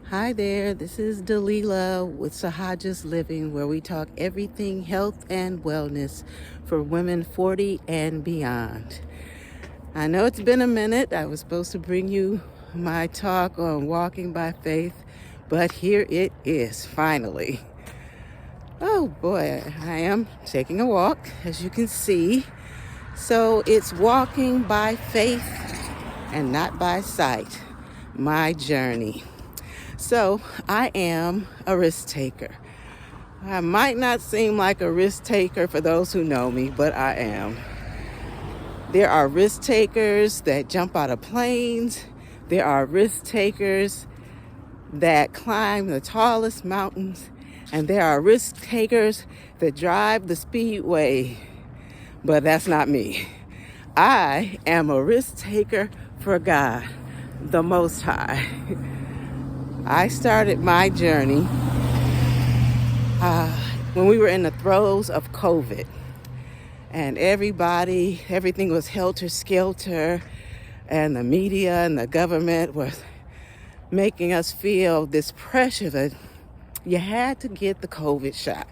Hi there, this is Dalila with Sahaja's Living, where we talk everything health and wellness for women 40 and beyond. I know it's been a minute. I was supposed to bring you my talk on walking by faith, but here it is finally. Oh boy, I am taking a walk, as you can see. So it's walking by faith and not by sight, my journey. So I am a risk taker. I might not seem like a risk taker for those who know me, but I am. There are risk takers that jump out of planes. There are risk takers that climb the tallest mountains. And there are risk takers that drive the speedway. But that's not me. I am a risk taker for God, the Most High. I started my journey when we were in the throes of COVID, and everything was helter-skelter, and the media and the government was making us feel this pressure that you had to get the COVID shot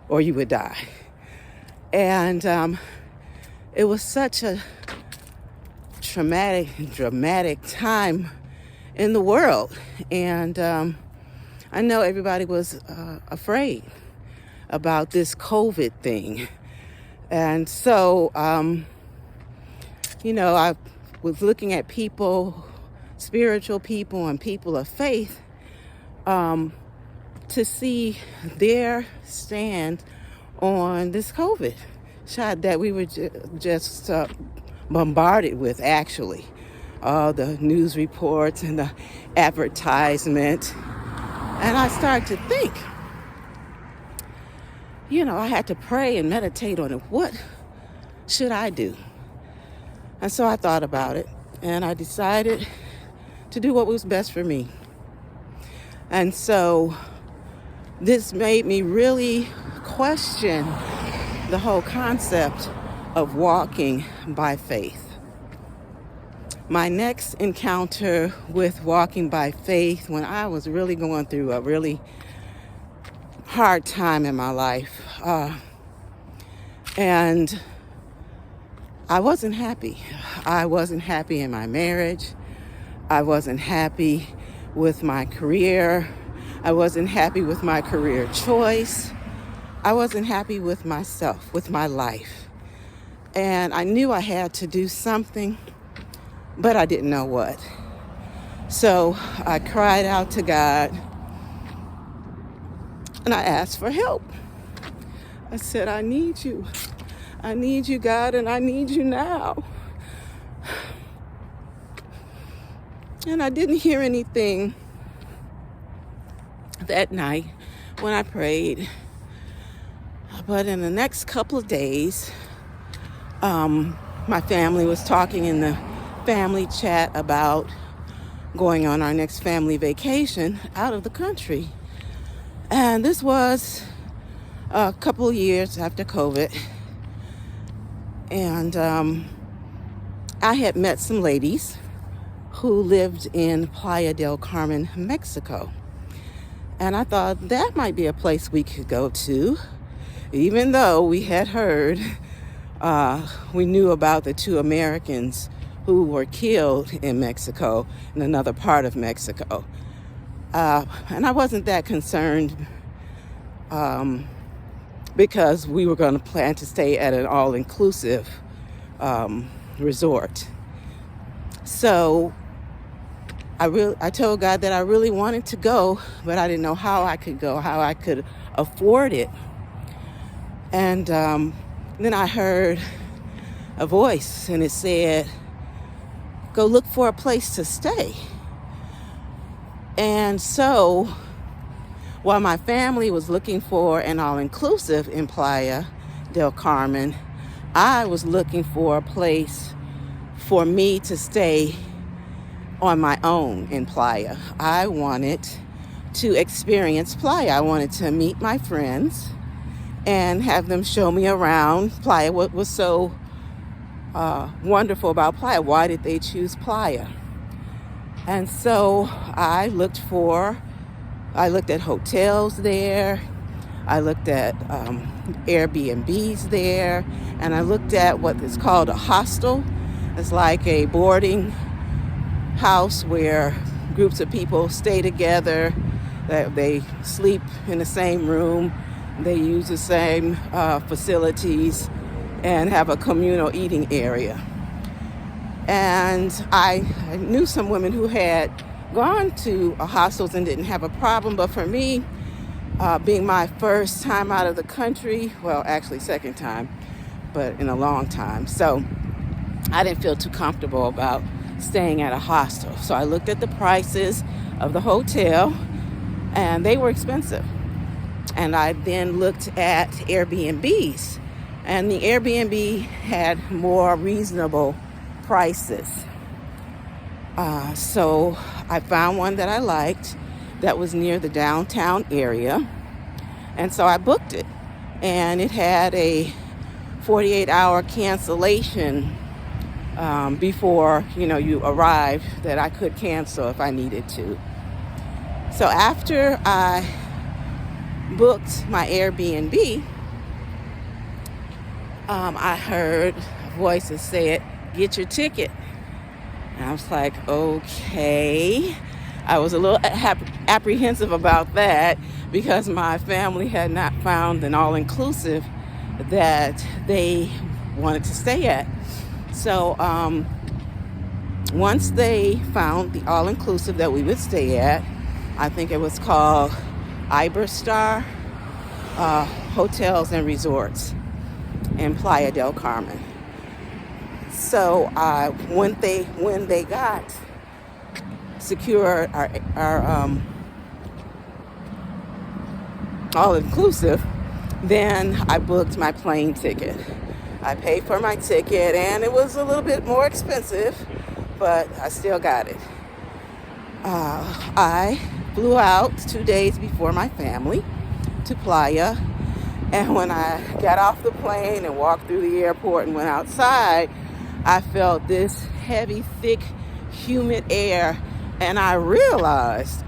or you would die. And it was such a dramatic time in the world. And I know everybody was afraid about this COVID thing. And so, I was looking at people, spiritual people and people of faith, to see their stand on this COVID shot that we were just bombarded with, actually. All the news reports and the advertisement. And I started to think, I had to pray and meditate on it. What should I do? And so I thought about it, and I decided to do what was best for me. And so this made me really question the whole concept of walking by faith. My next encounter with walking by faith, when I was really going through a really hard time in my life, and I wasn't happy. I wasn't happy in my marriage. I wasn't happy with my career. I wasn't happy with my career choice. I wasn't happy with myself, with my life. And I knew I had to do something, but I didn't know what. So I cried out to God, and I asked for help. I said, I need you. I need you, God, and I need you now. And I didn't hear anything that night when I prayed. But in the next couple of days, my family was talking in the family chat about going on our next family vacation out of the country. And this was a couple of years after COVID. And I had met some ladies who lived in Playa del Carmen, Mexico. And I thought that might be a place we could go to, even though we had heard, we knew about the 2 Americans who were killed in Mexico, in another part of Mexico. And I wasn't that concerned because we were going to plan to stay at an all-inclusive resort. So I told God that I really wanted to go, but I didn't know how I could go, how I could afford it. And then I heard a voice, and it said, go look for a place to stay. And so while my family was looking for an all-inclusive in Playa del Carmen, I was looking for a place for me to stay on my own in Playa. I wanted to experience Playa. I wanted to meet my friends and have them show me around Playa. What was so wonderful about Playa? Why did they choose Playa? And so I looked at hotels there. I looked at Airbnbs there. And I looked at what is called a hostel. It's like a boarding house where groups of people stay together. They sleep in the same room. They use the same facilities and have a communal eating area. And I knew some women who had gone to hostels and didn't have a problem. But for me, being my first time out of the country, well, actually second time, but in a long time. So I didn't feel too comfortable about staying at a hostel. So I looked at the prices of the hotel, and they were expensive. And I then looked at Airbnbs, and the Airbnb had more reasonable prices. So I found one that I liked that was near the downtown area. And so I booked it. And it had a 48-hour cancellation before, you arrived, that I could cancel if I needed to. So after I booked my Airbnb, I heard voices say, "Get your ticket." And I was like, okay. I was a little apprehensive about that because my family had not found an all-inclusive that they wanted to stay at. So once they found the all-inclusive that we would stay at, I think it was called Iberstar Hotels and Resorts in Playa del Carmen. So when they got secured our all-inclusive, then I booked my plane ticket. I paid for my ticket, and it was a little bit more expensive, but I still got it. I flew out 2 days before my family to Playa, and when I got off the plane and walked through the airport and went outside, I felt this heavy, thick, humid air, and I realized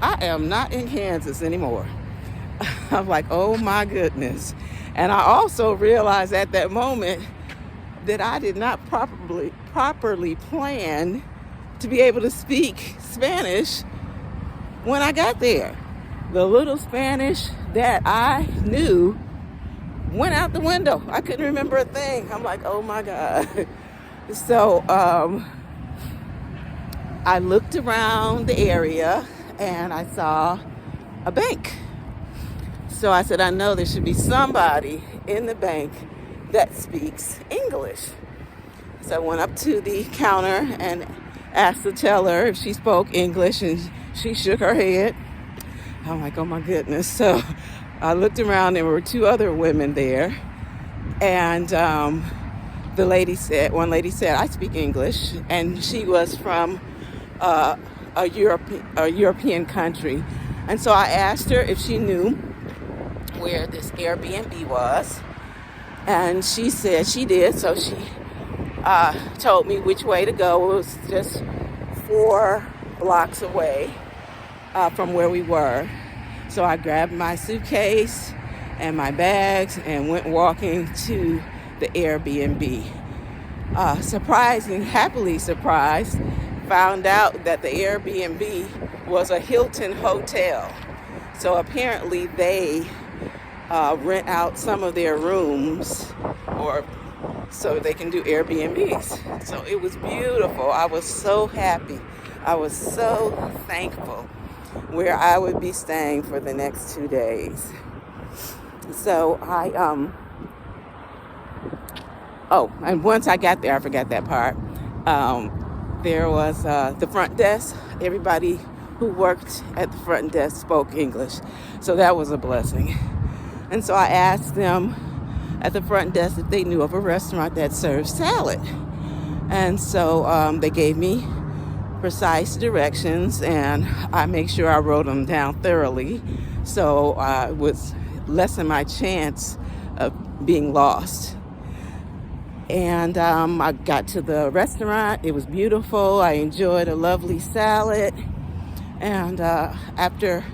I am not in Kansas anymore. I'm like, oh my goodness. And I also realized at that moment that I did not properly plan to be able to speak Spanish when I got there. The little Spanish that I knew went out the window. I couldn't remember a thing. I'm like, oh my God. So I looked around the area and I saw a bank. So I said, I know there should be somebody in the bank that speaks English. So I went up to the counter and asked the teller if she spoke English, and she shook her head. I'm like, oh my goodness. So I looked around, there were two other women there. And one lady said, I speak English. And she was from a European country. And so I asked her if she knew where this Airbnb was. And she said she did. So she told me which way to go. It was just 4 blocks away from where we were. So I grabbed my suitcase and my bags and went walking to the Airbnb. Happily surprised, found out that the Airbnb was a Hilton hotel. So apparently they rent out some of their rooms or so they can do Airbnbs. So it was beautiful. I was so happy. I was so thankful where I would be staying for the next 2 days. So and once I got there, I forgot that part. There was the front desk. Everybody who worked at the front desk spoke English. So that was a blessing. And so I asked them at the front desk if they knew of a restaurant that served salad. And so they gave me precise directions, and I make sure I wrote them down thoroughly so it would lessen my chance of being lost. And I got to the restaurant. It was beautiful. I enjoyed a lovely salad. And after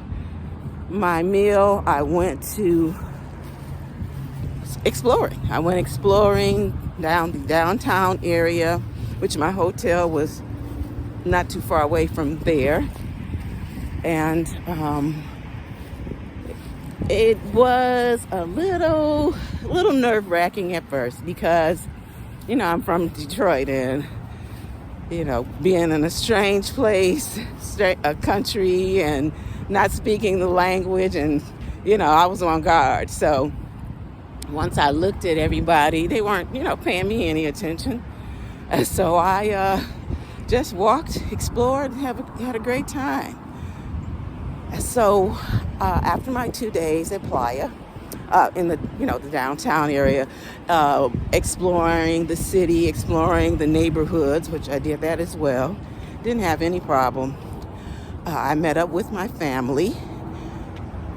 my meal, I went to exploring. I went exploring down the downtown area, which my hotel was not too far away from there. And it was a little nerve-wracking at first because, I'm from Detroit, and, being in a strange place, a country, and not speaking the language, and, I was on guard. So once I looked at everybody, they weren't, paying me any attention. And so I just walked, explored, and had a great time. So after my 2 days at Playa, in the the downtown area, exploring the city, exploring the neighborhoods, which I did that as well, didn't have any problem. I met up with my family,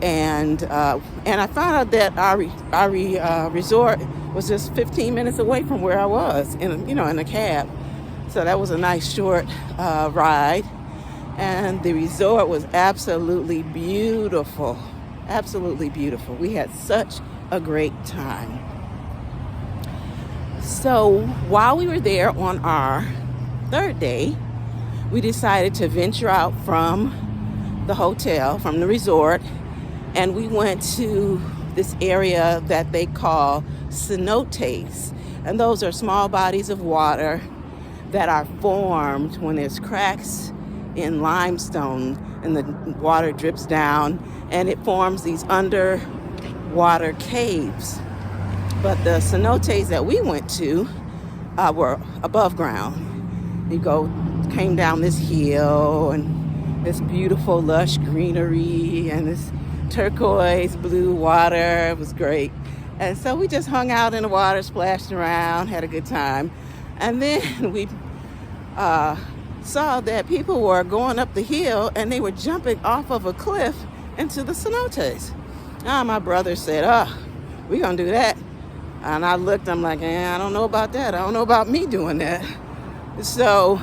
and I found out that our resort was just 15 minutes away from where I was in a cab. So that was a nice short ride. And the resort was absolutely beautiful. Absolutely beautiful. We had such a great time. So while we were there on our third day, we decided to venture out from the hotel, from the resort, and we went to this area that they call cenotes. And those are small bodies of water that are formed when there's cracks in limestone and the water drips down and it forms these underwater caves. But the cenotes that we went to were above ground. Came down this hill, and this beautiful lush greenery and this turquoise blue water. It was great. And so we just hung out in the water, splashed around, had a good time. And then we saw that people were going up the hill and they were jumping off of a cliff into the cenotes. My brother said, we're going to do that. And I looked, I'm like, I don't know about that. I don't know about me doing that. So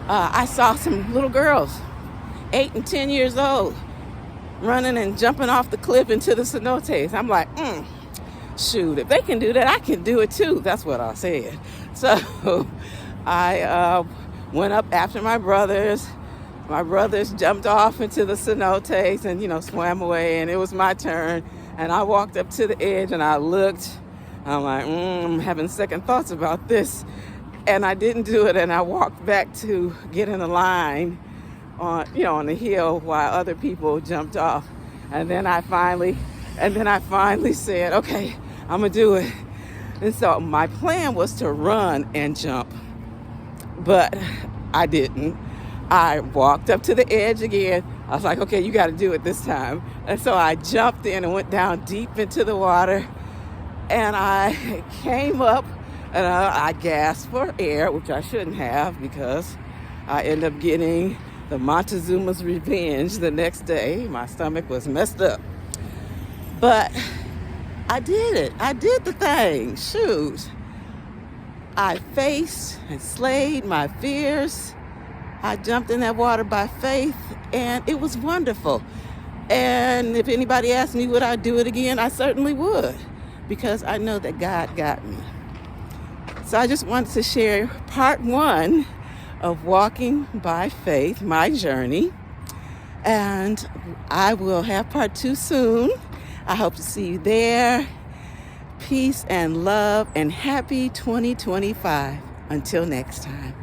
I saw some little girls, 8 and 10 years old, running and jumping off the cliff into the cenotes. I'm like, shoot, if they can do that, I can do it too. That's what I said. So I went up after my brothers. My brothers jumped off into the cenotes and, swam away, and it was my turn. And I walked up to the edge and I looked. I'm like, I'm having second thoughts about this. And I didn't do it, and I walked back to get in a line on the hill while other people jumped off. And then I finally said, okay, I'm gonna do it. And so my plan was to run and jump, but I didn't. I walked up to the edge again. I was like, okay, you got to do it this time. And so I jumped in and went down deep into the water, and I came up, and I gasped for air, which I shouldn't have, because I ended up getting the Montezuma's revenge the next day. My stomach was messed up. But I did it. I did the thing. Shoot. I faced and slayed my fears. I jumped in that water by faith, and it was wonderful. And if anybody asked me would I do it again, I certainly would, because I know that God got me. So I just wanted to share part 1 of Walking by Faith, my journey. And I will have part 2 soon. I hope to see you there. Peace and love and happy 2025. Until next time.